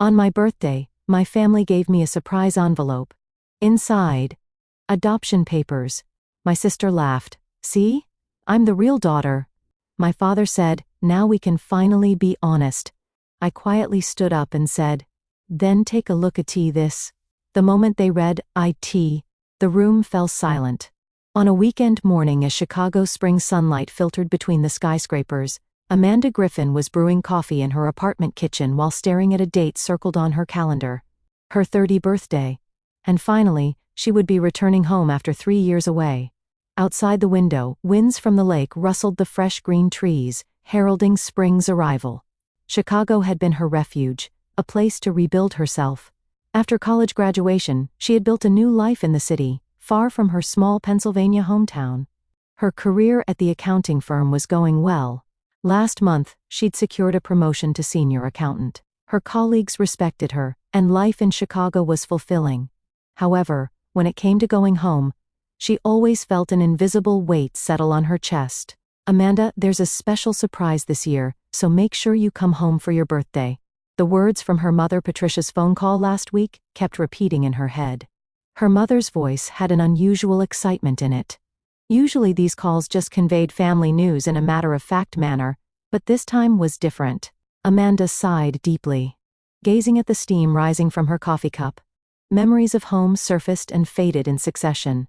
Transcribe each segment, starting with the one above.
On my birthday, my family gave me a surprise envelope. Inside, adoption papers. My sister laughed. See? I'm the real daughter. My father said, now we can finally be honest. I quietly stood up and said, then take a look at this. The moment they read IT, the room fell silent. On a weekend morning as Chicago's spring sunlight filtered between the skyscrapers, Amanda Griffin was brewing coffee in her apartment kitchen while staring at a date circled on her calendar. Her 30th birthday. And finally, she would be returning home after 3 years away. Outside the window, winds from the lake rustled the fresh green trees, heralding spring's arrival. Chicago had been her refuge, a place to rebuild herself. After college graduation, she had built a new life in the city, far from her small Pennsylvania hometown. Her career at the accounting firm was going well. Last month, she'd secured a promotion to senior accountant. Her colleagues respected her, and life in Chicago was fulfilling. However, when it came to going home, she always felt an invisible weight settle on her chest. Amanda, there's a special surprise this year, so make sure you come home for your birthday. The words from her mother Patricia's phone call last week kept repeating in her head. Her mother's voice had an unusual excitement in it. Usually these calls just conveyed family news in a matter-of-fact manner, but this time was different. Amanda sighed deeply, gazing at the steam rising from her coffee cup. Memories of home surfaced and faded in succession.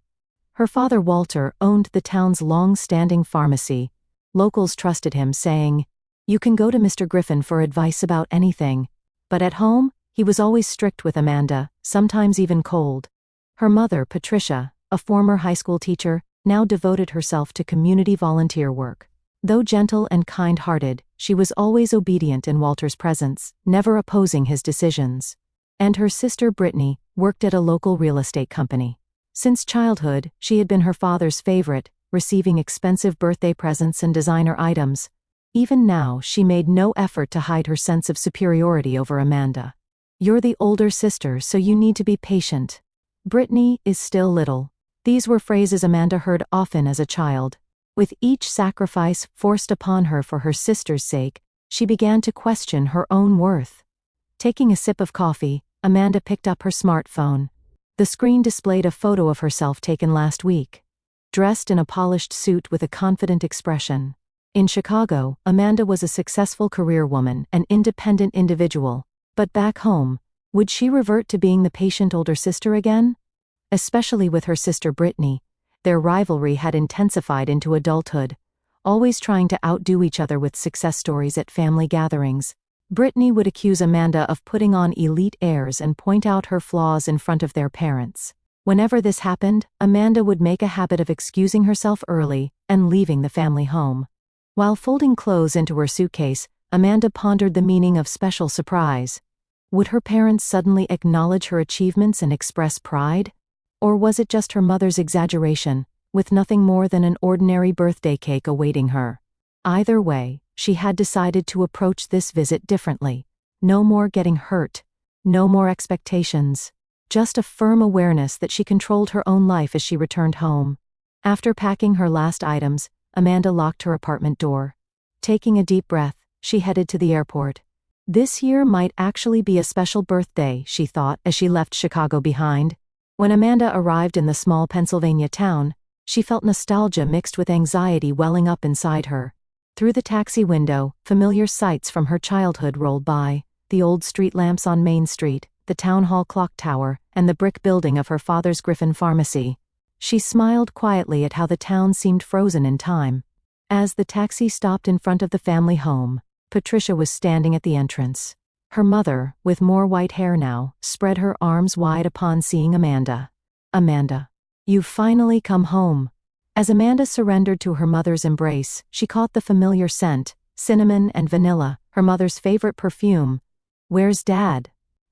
Her father Walter owned the town's long-standing pharmacy. Locals trusted him, saying, "You can go to Mr. Griffin for advice about anything." But at home, he was always strict with Amanda, sometimes even cold. Her mother, Patricia, a former high school teacher, now devoted herself to community volunteer work. Though gentle and kind-hearted, she was always obedient in Walter's presence, never opposing his decisions. And her sister Brittany worked at a local real estate company. Since childhood, she had been her father's favorite, receiving expensive birthday presents and designer items. Even now, she made no effort to hide her sense of superiority over Amanda. "You're the older sister, so you need to be patient. Brittany is still little." These were phrases Amanda heard often as a child. With each sacrifice forced upon her for her sister's sake, she began to question her own worth. Taking a sip of coffee, Amanda picked up her smartphone. The screen displayed a photo of herself taken last week, dressed in a polished suit with a confident expression. In Chicago, Amanda was a successful career woman, an independent individual. But back home, would she revert to being the patient older sister again? Especially with her sister Brittany, their rivalry had intensified into adulthood, always trying to outdo each other with success stories at family gatherings. Brittany would accuse Amanda of putting on elite airs and point out her flaws in front of their parents. Whenever this happened, Amanda would make a habit of excusing herself early and leaving the family home. While folding clothes into her suitcase, Amanda pondered the meaning of special surprise. Would her parents suddenly acknowledge her achievements and express pride? Or was it just her mother's exaggeration, with nothing more than an ordinary birthday cake awaiting her? Either way, she had decided to approach this visit differently. No more getting hurt. No more expectations. Just a firm awareness that she controlled her own life as she returned home. After packing her last items, Amanda locked her apartment door. Taking a deep breath, she headed to the airport. This year might actually be a special birthday, she thought as she left Chicago behind. When Amanda arrived in the small Pennsylvania town, she felt nostalgia mixed with anxiety welling up inside her. Through the taxi window, familiar sights from her childhood rolled by: the old street lamps on Main Street, the town hall clock tower, and the brick building of her father's Griffin Pharmacy. She smiled quietly at how the town seemed frozen in time. As the taxi stopped in front of the family home, Patricia was standing at the entrance. Her mother, with more white hair now, spread her arms wide upon seeing Amanda. "Amanda, you've finally come home." As Amanda surrendered to her mother's embrace, she caught the familiar scent, cinnamon and vanilla, her mother's favorite perfume. "Where's Dad?"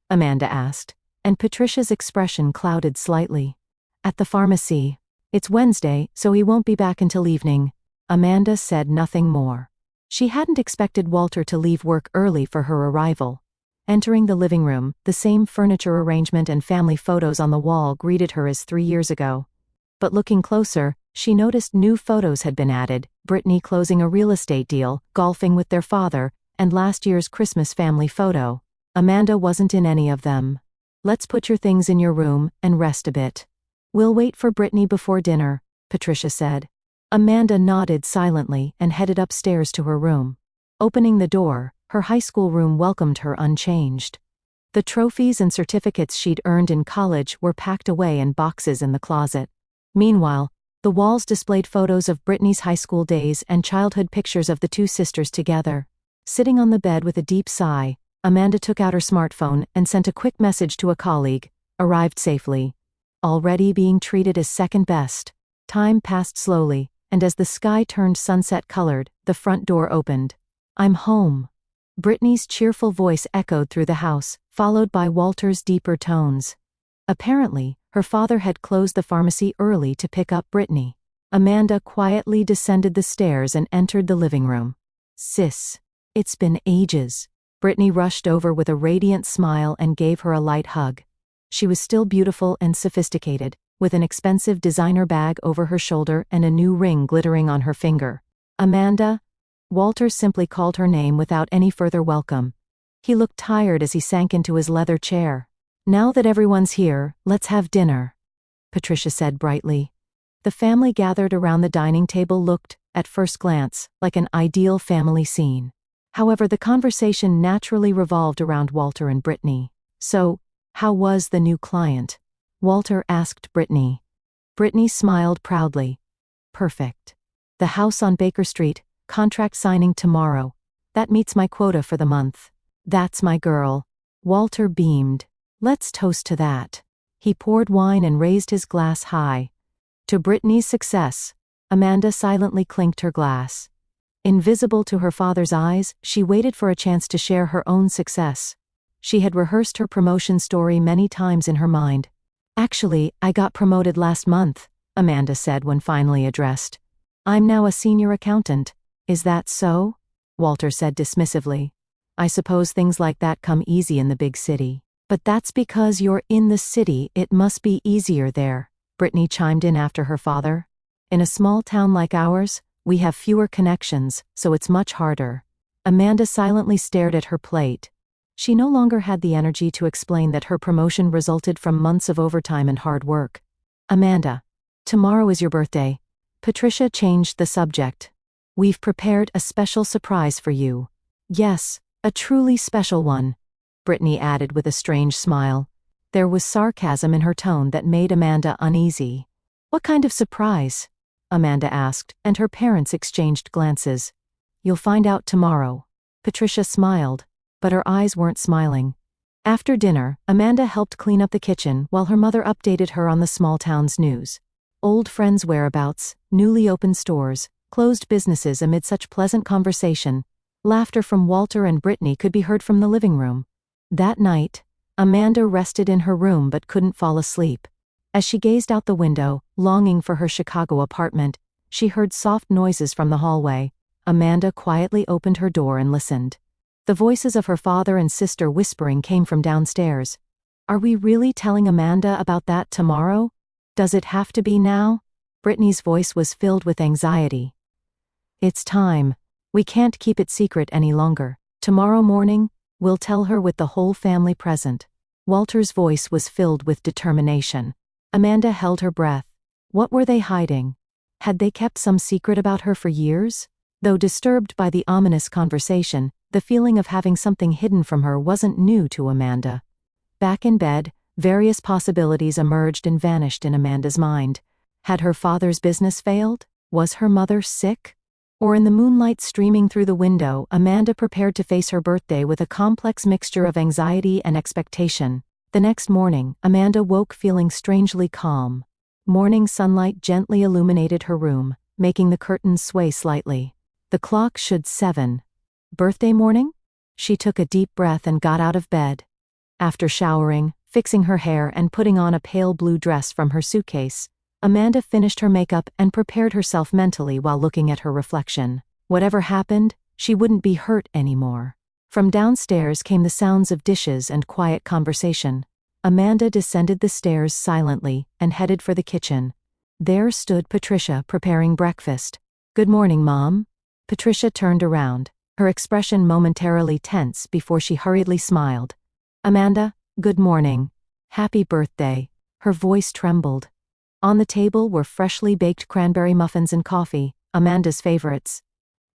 Amanda asked, and Patricia's expression clouded slightly. "At the pharmacy. It's Wednesday, so he won't be back until evening." Amanda said nothing more. She hadn't expected Walter to leave work early for her arrival. Entering the living room, the same furniture arrangement and family photos on the wall greeted her as 3 years ago. But looking closer, she noticed new photos had been added: Brittany closing a real estate deal, golfing with their father, and last year's Christmas family photo. Amanda wasn't in any of them. "Let's put your things in your room and rest a bit. We'll wait for Brittany before dinner," Patricia said. Amanda nodded silently and headed upstairs to her room. Opening the door, her high school room welcomed her unchanged. The trophies and certificates she'd earned in college were packed away in boxes in the closet. Meanwhile, the walls displayed photos of Brittany's high school days and childhood pictures of the two sisters together. Sitting on the bed with a deep sigh, Amanda took out her smartphone and sent a quick message to a colleague. "Arrived safely. Already being treated as second best." Time passed slowly, and as the sky turned sunset-colored, the front door opened. "I'm home." Brittany's cheerful voice echoed through the house, followed by Walter's deeper tones. Apparently, her father had closed the pharmacy early to pick up Brittany. Amanda quietly descended the stairs and entered the living room. "Sis, it's been ages." Brittany rushed over with a radiant smile and gave her a light hug. She was still beautiful and sophisticated, with an expensive designer bag over her shoulder and a new ring glittering on her finger. "Amanda?" Walter simply called her name without any further welcome. He looked tired as he sank into his leather chair. "Now that everyone's here, let's have dinner," Patricia said brightly. The family gathered around the dining table looked, at first glance, like an ideal family scene. However, the conversation naturally revolved around Walter and Brittany. "So, how was the new client?" Walter asked Brittany. Brittany smiled proudly. "Perfect. The house on Baker Street, contract signing tomorrow. That meets my quota for the month. That's my girl." Walter beamed. "Let's toast to that." He poured wine and raised his glass high. "To Brittany's success." Amanda silently clinked her glass. Invisible to her father's eyes, she waited for a chance to share her own success. She had rehearsed her promotion story many times in her mind. "Actually, I got promoted last month," Amanda said when finally addressed. "I'm now a senior accountant." "Is that so?" Walter said dismissively. "I suppose things like that come easy in the big city." "But that's because you're in the city, it must be easier there," Brittany chimed in after her father. "In a small town like ours, we have fewer connections, so it's much harder." Amanda silently stared at her plate. She no longer had the energy to explain that her promotion resulted from months of overtime and hard work. "Amanda, tomorrow is your birthday." Patricia changed the subject. "We've prepared a special surprise for you." "Yes, a truly special one," Brittany added with a strange smile. There was sarcasm in her tone that made Amanda uneasy. "What kind of surprise?" Amanda asked, and her parents exchanged glances. "You'll find out tomorrow." Patricia smiled, but her eyes weren't smiling. After dinner, Amanda helped clean up the kitchen while her mother updated her on the small town's news. Old friends' whereabouts, newly opened stores, closed businesses. Amid such pleasant conversation, laughter from Walter and Brittany could be heard from the living room. That night, Amanda rested in her room but couldn't fall asleep. As she gazed out the window, longing for her Chicago apartment, she heard soft noises from the hallway. Amanda quietly opened her door and listened. The voices of her father and sister whispering came from downstairs. "Are we really telling Amanda about that tomorrow? Does it have to be now?" Brittany's voice was filled with anxiety. "It's time. We can't keep it secret any longer. Tomorrow morning, we'll tell her with the whole family present." Walter's voice was filled with determination. Amanda held her breath. What were they hiding? Had they kept some secret about her for years? Though disturbed by the ominous conversation, the feeling of having something hidden from her wasn't new to Amanda. Back in bed, various possibilities emerged and vanished in Amanda's mind. Had her father's business failed? Was her mother sick? Or in the moonlight streaming through the window, Amanda prepared to face her birthday with a complex mixture of anxiety and expectation. The next morning, Amanda woke feeling strangely calm. Morning sunlight gently illuminated her room, making the curtains sway slightly. The clock should 7. Birthday morning? She took a deep breath and got out of bed. After showering, fixing her hair and putting on a pale blue dress from her suitcase, Amanda finished her makeup and prepared herself mentally while looking at her reflection. Whatever happened, she wouldn't be hurt anymore. From downstairs came the sounds of dishes and quiet conversation. Amanda descended the stairs silently and headed for the kitchen. There stood Patricia preparing breakfast. "Good morning, Mom." Patricia turned around, her expression momentarily tense before she hurriedly smiled. Amanda, good morning. Happy birthday. Her voice trembled. On the table were freshly baked cranberry muffins and coffee, Amanda's favorites.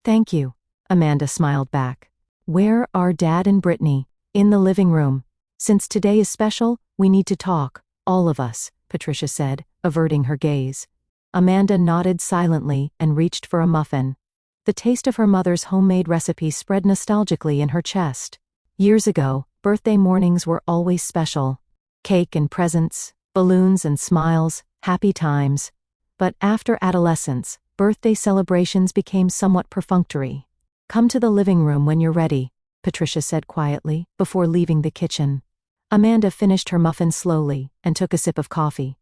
Thank you, Amanda smiled back. Where are Dad and Brittany? In the living room. Since today is special, we need to talk, all of us, Patricia said, averting her gaze. Amanda nodded silently and reached for a muffin. The taste of her mother's homemade recipe spread nostalgically in her chest. Years ago, birthday mornings were always special. Cake and presents, balloons and smiles, happy times. But after adolescence, birthday celebrations became somewhat perfunctory. Come to the living room when you're ready, Patricia said quietly, before leaving the kitchen. Amanda finished her muffin slowly and took a sip of coffee.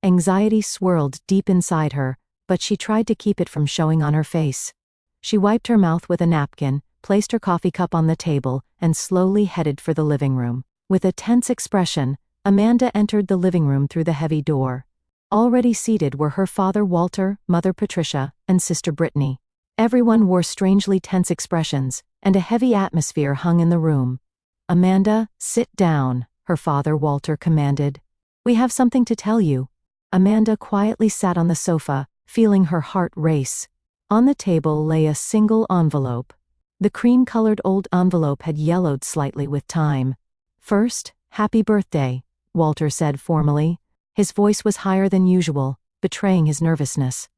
Anxiety swirled deep inside her, but she tried to keep it from showing on her face. She wiped her mouth with a napkin, placed her coffee cup on the table, and slowly headed for the living room. With a tense expression, Amanda entered the living room through the heavy door. Already seated were her father Walter, mother Patricia, and sister Brittany. Everyone wore strangely tense expressions, and a heavy atmosphere hung in the room. Amanda, sit down, her father Walter commanded. We have something to tell you. Amanda quietly sat on the sofa, feeling her heart race. On the table lay a single envelope. The cream-colored old envelope had yellowed slightly with time. First, happy birthday, Walter said formally. His voice was higher than usual, betraying his nervousness.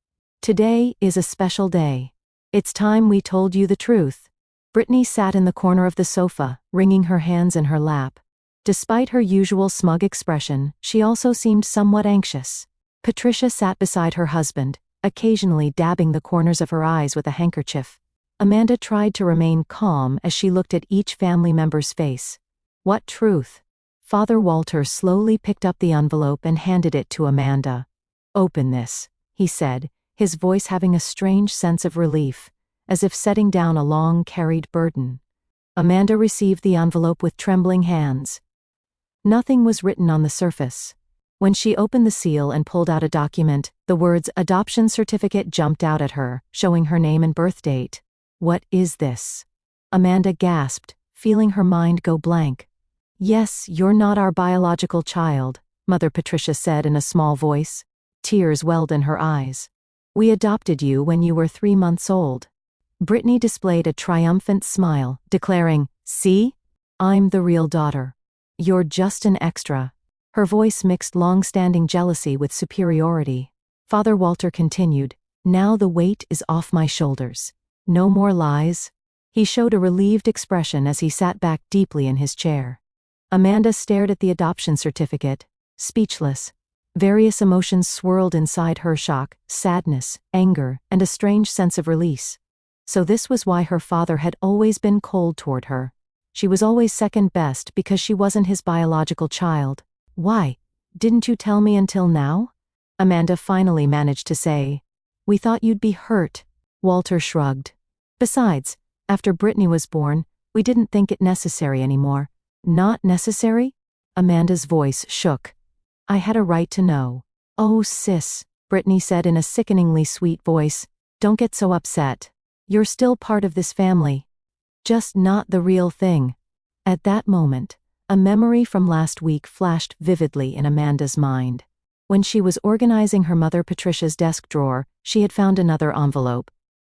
Today is a special day. It's time we told you the truth. Brittany sat in the corner of the sofa, wringing her hands in her lap. Despite her usual smug expression, she also seemed somewhat anxious. Patricia sat beside her husband, occasionally dabbing the corners of her eyes with a handkerchief. Amanda tried to remain calm as she looked at each family member's face. What truth? Father Walter slowly picked up the envelope and handed it to Amanda. Open this, he said, his voice having a strange sense of relief, as if setting down a long-carried burden. Amanda received the envelope with trembling hands. Nothing was written on the surface. When she opened the seal and pulled out a document, the words adoption certificate jumped out at her, showing her name and birth date. What is this? Amanda gasped, feeling her mind go blank. Yes, you're not our biological child, Mother Patricia said in a small voice. Tears welled in her eyes. We adopted you when you were 3 months old. Brittany displayed a triumphant smile, declaring, See? I'm the real daughter. You're just an extra. Her voice mixed long-standing jealousy with superiority. Father Walter continued, Now the weight is off my shoulders. No more lies. He showed a relieved expression as he sat back deeply in his chair. Amanda stared at the adoption certificate, speechless. Various emotions swirled inside her: shock, sadness, anger, and a strange sense of release. So this was why her father had always been cold toward her. She was always second best because she wasn't his biological child. Why? Didn't you tell me until now? Amanda finally managed to say. We thought you'd be hurt. Walter shrugged. Besides, after Brittany was born, we didn't think it necessary anymore. Not necessary? Amanda's voice shook. I had a right to know. Oh, sis, Brittany said in a sickeningly sweet voice. Don't get so upset. You're still part of this family. Just not the real thing. At that moment, a memory from last week flashed vividly in Amanda's mind. When she was organizing her mother Patricia's desk drawer, she had found another envelope.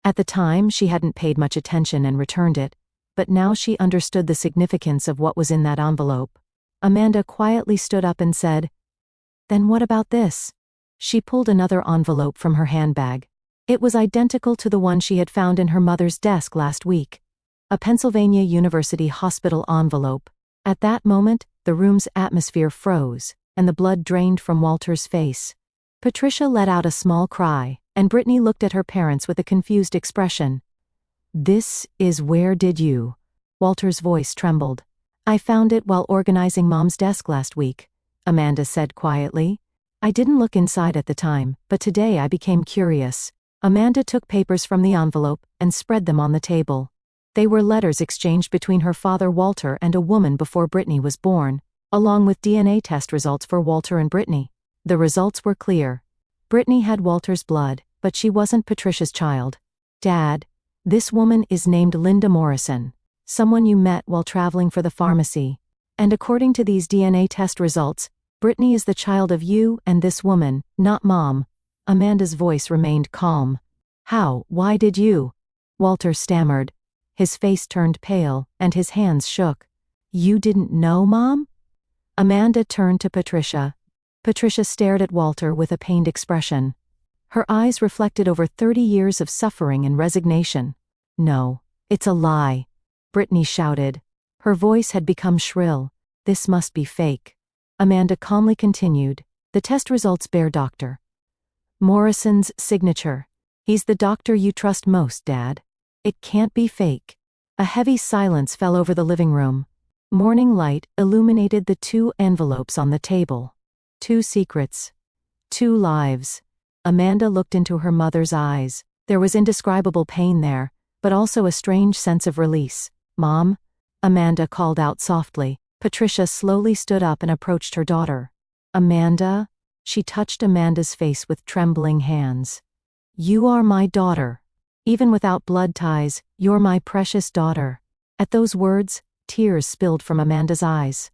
At the time, she hadn't paid much attention and returned it, but now she understood the significance of what was in that envelope. Amanda quietly stood up and said, Then what about this? She pulled another envelope from her handbag. It was identical to the one she had found in her mother's desk last week. A Pennsylvania University hospital envelope. At that moment, the room's atmosphere froze, and the blood drained from Walter's face. Patricia let out a small cry, and Brittany looked at her parents with a confused expression. This is where did you? Walter's voice trembled. I found it while organizing Mom's desk last week, Amanda said quietly. I didn't look inside at the time, but today I became curious. Amanda took papers from the envelope and spread them on the table. They were letters exchanged between her father Walter and a woman before Brittany was born, along with DNA test results for Walter and Brittany. The results were clear. Brittany had Walter's blood, but she wasn't Patricia's child. Dad, this woman is named Linda Morrison, someone you met while traveling for the pharmacy. And according to these DNA test results, Brittany is the child of you and this woman, not Mom. Amanda's voice remained calm. How? Why did you? Walter stammered. His face turned pale, and his hands shook. You didn't know, Mom? Amanda turned to Patricia. Patricia stared at Walter with a pained expression. Her eyes reflected over 30 years of suffering and resignation. No, it's a lie, Brittany shouted. Her voice had become shrill. This must be fake. Amanda calmly continued. The test results bear Dr. Morrison's signature. He's the doctor you trust most, Dad. It can't be fake. A heavy silence fell over the living room. Morning light illuminated the 2 envelopes on the table. 2 secrets. 2 lives. Amanda looked into her mother's eyes. There was indescribable pain there, but also a strange sense of release. Mom? Amanda called out softly. Patricia slowly stood up and approached her daughter. Amanda? She touched Amanda's face with trembling hands. You are my daughter. Even without blood ties, you're my precious daughter. At those words, tears spilled from Amanda's eyes.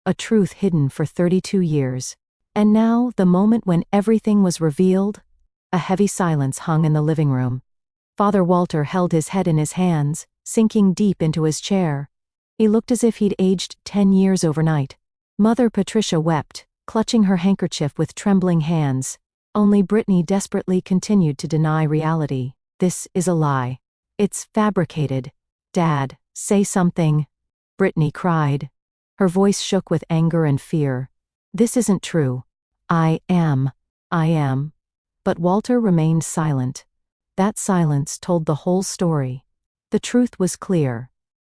A truth hidden for 32 years. And now, the moment when everything was revealed, a heavy silence hung in the living room. Father Walter held his head in his hands, sinking deep into his chair. He looked as if he'd aged 10 years overnight. Mother Patricia wept, clutching her handkerchief with trembling hands. Only Brittany desperately continued to deny reality. This is a lie. It's fabricated. Dad, say something. Brittany cried. Her voice shook with anger and fear. This isn't true. I am. But Walter remained silent. That silence told the whole story. The truth was clear.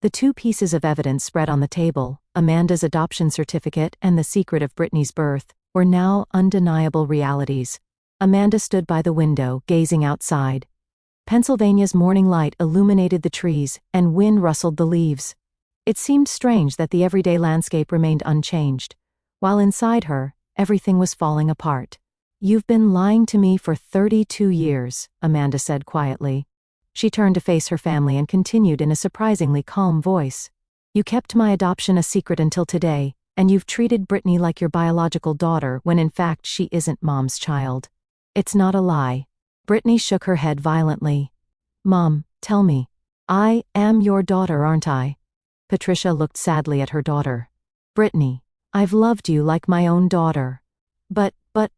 The 2 pieces of evidence spread on the table, Amanda's adoption certificate and the secret of Brittany's birth, were now undeniable realities. Amanda stood by the window, gazing outside. Pennsylvania's morning light illuminated the trees, and wind rustled the leaves. It seemed strange that the everyday landscape remained unchanged, while inside her, everything was falling apart. You've been lying to me for 32 years, Amanda said quietly. She turned to face her family and continued in a surprisingly calm voice. You kept my adoption a secret until today, and you've treated Brittany like your biological daughter when in fact she isn't Mom's child. It's not a lie. Brittany shook her head violently. Mom, tell me. I am your daughter, aren't I? Patricia looked sadly at her daughter. Brittany, I've loved you like my own daughter. But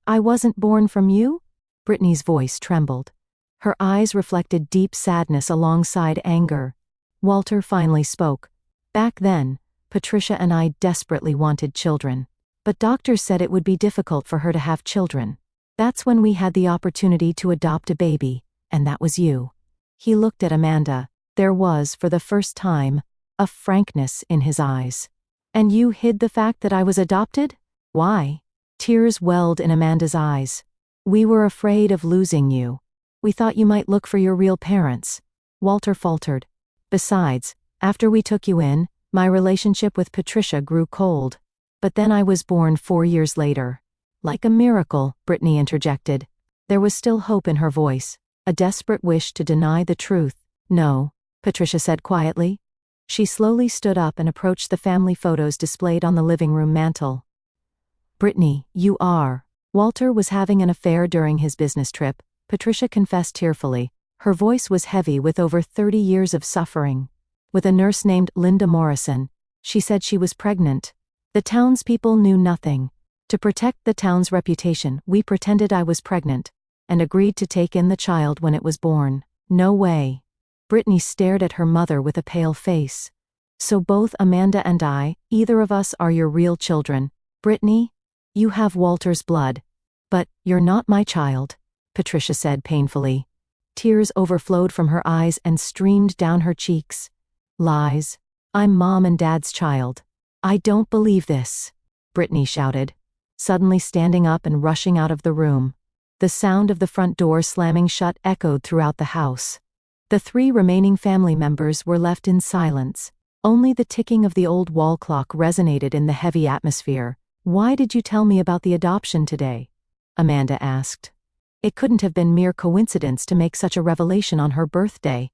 I wasn't born from you? Brittany's voice trembled. Her eyes reflected deep sadness alongside anger. Walter finally spoke. Back then, Patricia and I desperately wanted children. But doctors said it would be difficult for her to have children. That's when we had the opportunity to adopt a baby, and that was you. He looked at Amanda. There was, for the first time, a frankness in his eyes. And you hid the fact that I was adopted? Why? Tears welled in Amanda's eyes. We were afraid of losing you. We thought you might look for your real parents. Walter faltered. Besides, after we took you in, my relationship with Patricia grew cold. But then I was born 4 years later. Like a miracle, Brittany interjected. There was still hope in her voice, a desperate wish to deny the truth. No, Patricia said quietly. She slowly stood up and approached the family photos displayed on the living room mantel. Brittany, you are. Walter was having an affair during his business trip, Patricia confessed tearfully. Her voice was heavy with over 30 years of suffering. With a nurse named Linda Morrison, she said she was pregnant. The townspeople knew nothing. To protect the town's reputation, we pretended I was pregnant, and agreed to take in the child when it was born. No way. Brittany stared at her mother with a pale face. So both Amanda and I, either of us are your real children. Brittany, you have Walter's blood. But you're not my child, Patricia said painfully. Tears overflowed from her eyes and streamed down her cheeks. Lies. I'm Mom and Dad's child. I don't believe this, Brittany shouted, suddenly standing up and rushing out of the room. The sound of the front door slamming shut echoed throughout the house. The 3 remaining family members were left in silence. Only the ticking of the old wall clock resonated in the heavy atmosphere. Why did you tell me about the adoption today? Amanda asked. It couldn't have been mere coincidence to make such a revelation on her birthday.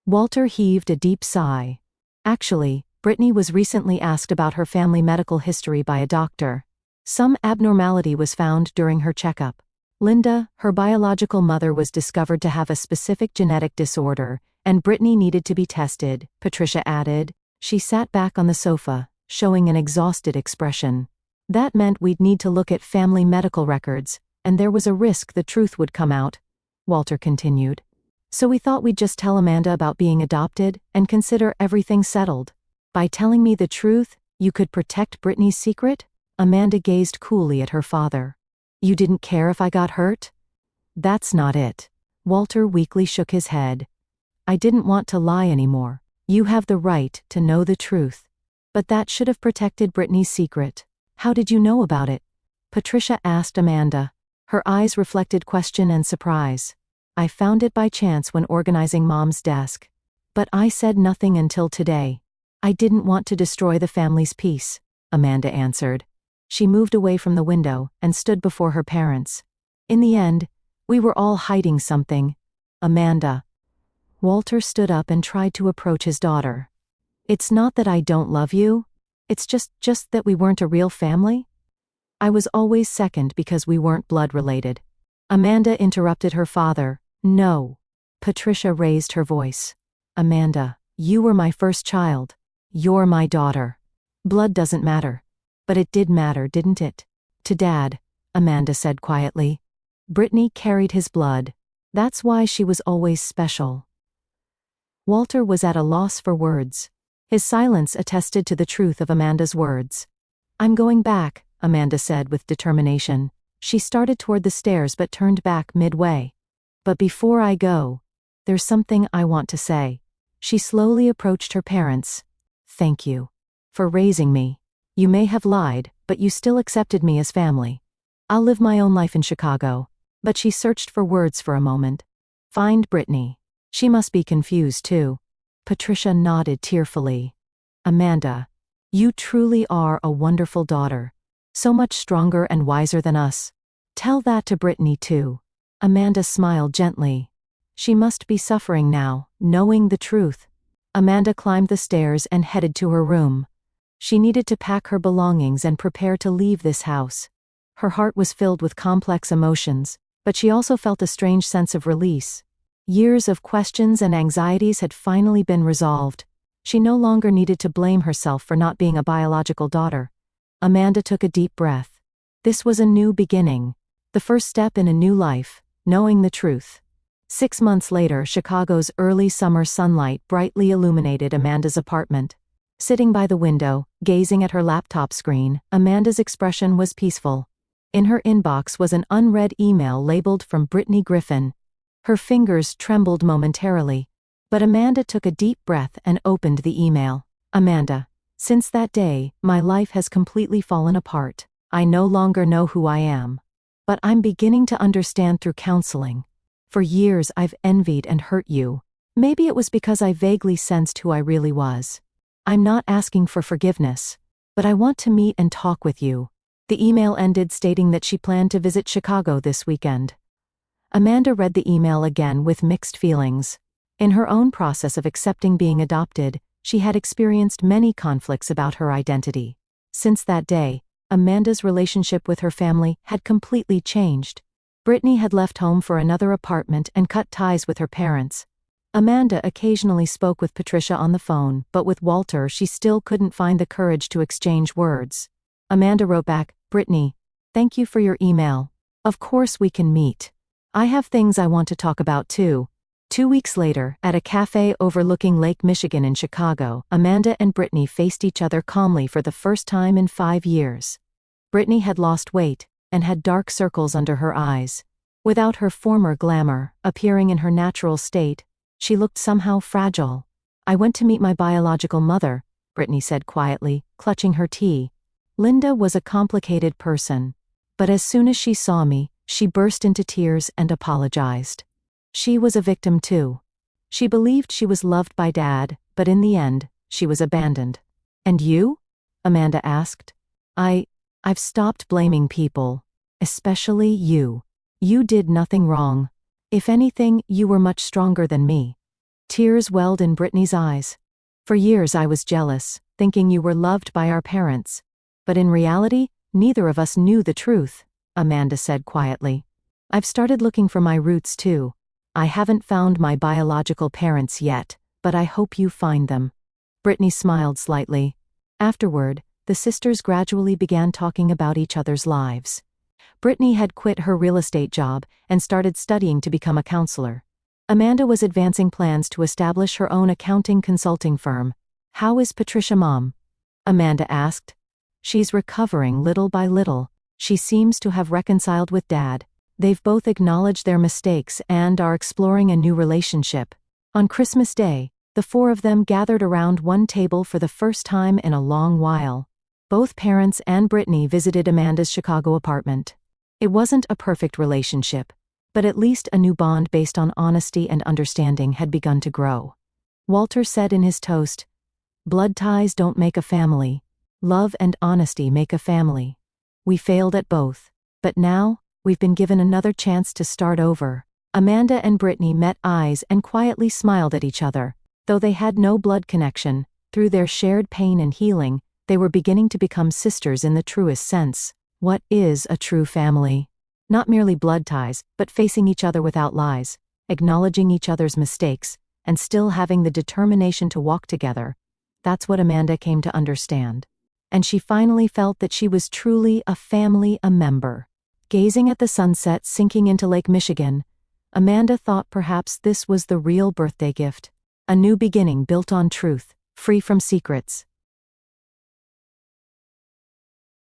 Walter heaved a deep sigh. Actually, Brittany was recently asked about her family medical history by a doctor. Some abnormality was found during her checkup. Linda, her biological mother, was discovered to have a specific genetic disorder, and Brittany needed to be tested, Patricia added. She sat back on the sofa, showing an exhausted expression. That meant we'd need to look at family medical records, and there was a risk the truth would come out, Walter continued. So we thought we'd just tell Amanda about being adopted and consider everything settled. By telling me the truth, you could protect Brittany's secret? Amanda gazed coolly at her father. You didn't care if I got hurt? That's not it. Walter weakly shook his head. I didn't want to lie anymore. You have the right to know the truth. But that should have protected Brittany's secret. How did you know about it? Patricia asked Amanda. Her eyes reflected question and surprise. I found it by chance when organizing Mom's desk. But I said nothing until today. I didn't want to destroy the family's peace, Amanda answered. She moved away from the window and stood before her parents. In the end, we were all hiding something. Amanda. Walter stood up and tried to approach his daughter. It's not that I don't love you. It's just that we weren't a real family. I was always second because we weren't blood related. Amanda interrupted her father. No. Patricia raised her voice. Amanda, you were my first child. You're my daughter. Blood doesn't matter. But it did matter, didn't it? To Dad, Amanda said quietly. Brittany carried his blood. That's why she was always special. Walter was at a loss for words. His silence attested to the truth of Amanda's words. I'm going back, Amanda said with determination. She started toward the stairs but turned back midway. But before I go, there's something I want to say. She slowly approached her parents. Thank you. For raising me. You may have lied, but you still accepted me as family. I'll live my own life in Chicago. But she searched for words for a moment. Find Brittany. She must be confused too. Patricia nodded tearfully. Amanda, you truly are a wonderful daughter. So much stronger and wiser than us. Tell that to Brittany too. Amanda smiled gently. She must be suffering now, knowing the truth. Amanda climbed the stairs and headed to her room. She needed to pack her belongings and prepare to leave this house. Her heart was filled with complex emotions, but she also felt a strange sense of release. Years of questions and anxieties had finally been resolved. She no longer needed to blame herself for not being a biological daughter. Amanda took a deep breath. This was a new beginning. The first step in a new life, knowing the truth. 6 months later, Chicago's early summer sunlight brightly illuminated Amanda's apartment. Sitting by the window, gazing at her laptop screen, Amanda's expression was peaceful. In her inbox was an unread email labeled from Brittany Griffin. Her fingers trembled momentarily, but Amanda took a deep breath and opened the email. Amanda, since that day, my life has completely fallen apart. I no longer know who I am. But I'm beginning to understand through counseling. For years I've envied and hurt you. Maybe it was because I vaguely sensed who I really was. I'm not asking for forgiveness, but I want to meet and talk with you. The email ended stating that she planned to visit Chicago this weekend. Amanda read the email again with mixed feelings. In her own process of accepting being adopted, she had experienced many conflicts about her identity. Since that day, Amanda's relationship with her family had completely changed. Brittany had left home for another apartment and cut ties with her parents. Amanda occasionally spoke with Patricia on the phone, but with Walter she still couldn't find the courage to exchange words. Amanda wrote back, Brittany, thank you for your email. Of course we can meet. I have things I want to talk about too. 2 weeks later, at a cafe overlooking Lake Michigan in Chicago, Amanda and Brittany faced each other calmly for the first time in 5 years. Brittany had lost weight and had dark circles under her eyes. Without her former glamour, appearing in her natural state, she looked somehow fragile. I went to meet my biological mother, Brittany said quietly, clutching her tea. Linda was a complicated person. But as soon as she saw me, she burst into tears and apologized. She was a victim too. She believed she was loved by Dad, but in the end, she was abandoned. And you? Amanda asked. I've stopped blaming people. Especially you. You did nothing wrong. If anything, you were much stronger than me. Tears welled in Brittany's eyes. For years I was jealous, thinking you were loved by our parents. But in reality, neither of us knew the truth," Amanda said quietly. "I've started looking for my roots too. I haven't found my biological parents yet, but I hope you find them." Brittany smiled slightly. Afterward, the sisters gradually began talking about each other's lives. Brittany had quit her real estate job and started studying to become a counselor. Amanda was advancing plans to establish her own accounting consulting firm. "How is Patricia, Mom?" Amanda asked. "She's recovering little by little. She seems to have reconciled with Dad. They've both acknowledged their mistakes and are exploring a new relationship." On Christmas Day, the four of them gathered around one table for the first time in a long while. Both parents and Brittany visited Amanda's Chicago apartment. It wasn't a perfect relationship, but at least a new bond based on honesty and understanding had begun to grow. Walter said in his toast, "Blood ties don't make a family. Love and honesty make a family. We failed at both, but now, we've been given another chance to start over." Amanda and Brittany met eyes and quietly smiled at each other. Though they had no blood connection, through their shared pain and healing, they were beginning to become sisters in the truest sense. What is a true family? Not merely blood ties, but facing each other without lies, acknowledging each other's mistakes, and still having the determination to walk together. That's what Amanda came to understand. And she finally felt that she was truly a family, a member. Gazing at the sunset sinking into Lake Michigan, Amanda thought perhaps this was the real birthday gift. A new beginning built on truth, free from secrets.